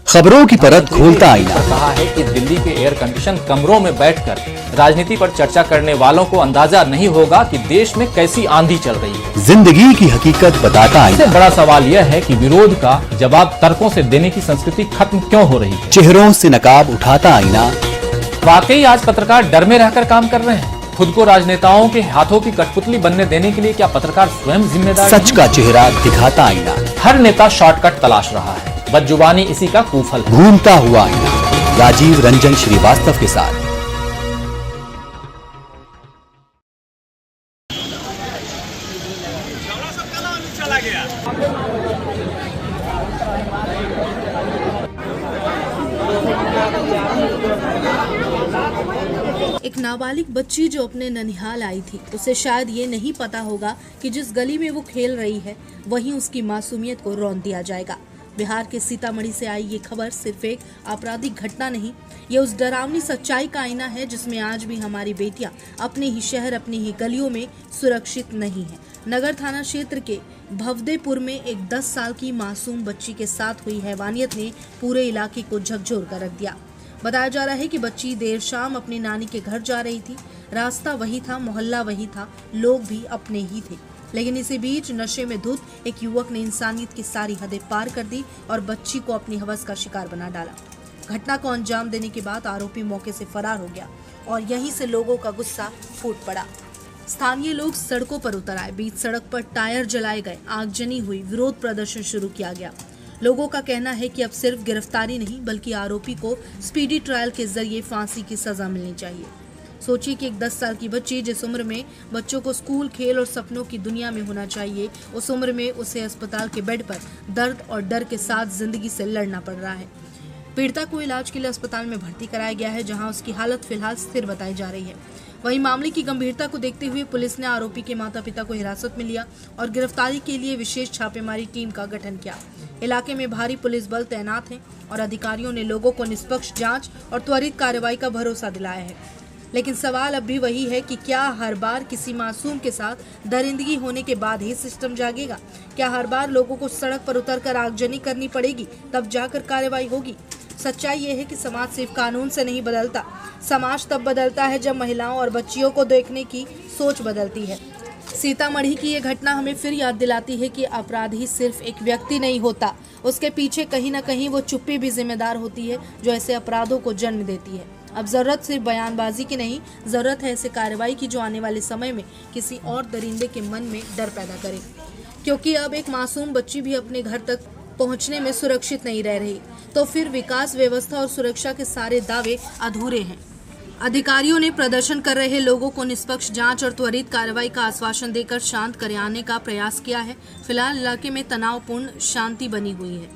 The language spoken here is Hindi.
खबरों की परत खोलता आईना। कहा है कि दिल्ली के एयर कंडीशन कमरों में बैठकर राजनीति पर चर्चा करने वालों को अंदाजा नहीं होगा कि देश में कैसी आंधी चल रही है। जिंदगी की हकीकत बताता आईना। सबसे बड़ा सवाल यह है कि विरोध का जवाब तर्कों से देने की संस्कृति खत्म क्यों हो रही है। चेहरों से नकाब उठाता आईना। वाकई आज पत्रकार डर में रहकर काम कर रहे हैं। खुद को राजनेताओं के हाथों की कठपुतली बनने देने के लिए क्या पत्रकार स्वयं जिम्मेदार सच का चेहरा दिखाता आईना। हर नेता शॉर्टकट तलाश रहा है, बदजुबानी इसी का कुफल है। घूमता हुआ आईना, राजीव रंजन श्रीवास्तव के साथ। एक नाबालिग बच्ची जो अपने ननिहाल आई थी, उसे शायद ये नहीं पता होगा कि जिस गली में वो खेल रही है वहीं उसकी मासूमियत को रौंद दिया जाएगा। बिहार के सीतामढ़ी से आई ये खबर सिर्फ एक आपराधिक घटना नहीं, ये उस डरावनी सच्चाई का आईना है जिसमें आज भी हमारी बेटियां अपने ही शहर, अपनी ही गलियों में सुरक्षित नहीं है। नगर थाना क्षेत्र के भवदेपुर में एक 10 साल की मासूम बच्ची के साथ हुई हैवानियत ने पूरे इलाके को झकझोर कर रख दिया। बताया जा रहा है कि बच्ची देर शाम अपनी नानी के घर जा रही थी। रास्ता वही था, मोहल्ला वही था, लोग भी अपने ही थे। लेकिन इसी बीच नशे में धुत एक युवक ने इंसानियत की सारी हदें पार कर दी और बच्ची को अपनी हवस का शिकार बना डाला। घटना को अंजाम देने के बाद आरोपी मौके से फरार हो गया और यहीं से लोगों का गुस्सा फूट पड़ा। स्थानीय लोग सड़कों पर उतर आए, बीच सड़क पर टायर जलाए गए, आगजनी हुई, विरोध प्रदर्शन शुरू किया गया। लोगों का कहना है कि अब सिर्फ गिरफ्तारी नहीं बल्कि आरोपी को स्पीडी ट्रायल के जरिए फांसी की सजा मिलनी चाहिए। सोचिए कि एक 10 साल की बच्ची जिस उम्र में बच्चों को स्कूल, खेल और सपनों की दुनिया में होना चाहिए, उस उम्र में उसे अस्पताल के बेड पर दर्द और डर के साथ जिंदगी से लड़ना पड़ रहा है। पीड़िता को इलाज के लिए अस्पताल में भर्ती कराया गया है, जहां उसकी हालत फिलहाल स्थिर बताई जा रही है। वहीं मामले की गंभीरता को देखते हुए पुलिस ने आरोपी के माता पिता को हिरासत में लिया और गिरफ्तारी के लिए विशेष छापेमारी टीम का गठन किया। इलाके में भारी पुलिस बल तैनात है और अधिकारियों ने लोगों को निष्पक्ष जांच और त्वरित कार्रवाई का भरोसा दिलाया है। लेकिन सवाल अब भी वही है कि क्या हर बार किसी मासूम के साथ दरिंदगी होने के बाद ही सिस्टम जागेगा? क्या हर बार लोगों को सड़क पर उतरकर आगजनी करनी पड़ेगी तब जाकर कार्रवाई होगी? सच्चाई ये है कि समाज सिर्फ कानून से नहीं बदलता, समाज तब बदलता है जब महिलाओं और बच्चियों को देखने की सोच बदलती है। सीतामढ़ी की ये घटना हमें फिर याद दिलाती है कि अपराधी सिर्फ एक व्यक्ति नहीं होता, उसके पीछे कहीं ना कहीं वो चुप्पी भी जिम्मेदार होती है जो ऐसे अपराधों को जन्म देती है। अब जरूरत सिर्फ बयानबाजी की नहीं, जरूरत है ऐसे कार्रवाई की जो आने वाले समय में किसी और दरिंदे के मन में डर पैदा करे, क्योंकि अब एक मासूम बच्ची भी अपने घर तक पहुंचने में सुरक्षित नहीं रह रही, तो फिर विकास, व्यवस्था और सुरक्षा के सारे दावे अधूरे हैं। अधिकारियों ने प्रदर्शन कर रहे लोगों को निष्पक्ष जांच और त्वरित कार्रवाई का आश्वासन देकर शांत कराने का प्रयास किया है। फिलहाल इलाके में तनावपूर्ण शांति बनी हुई है।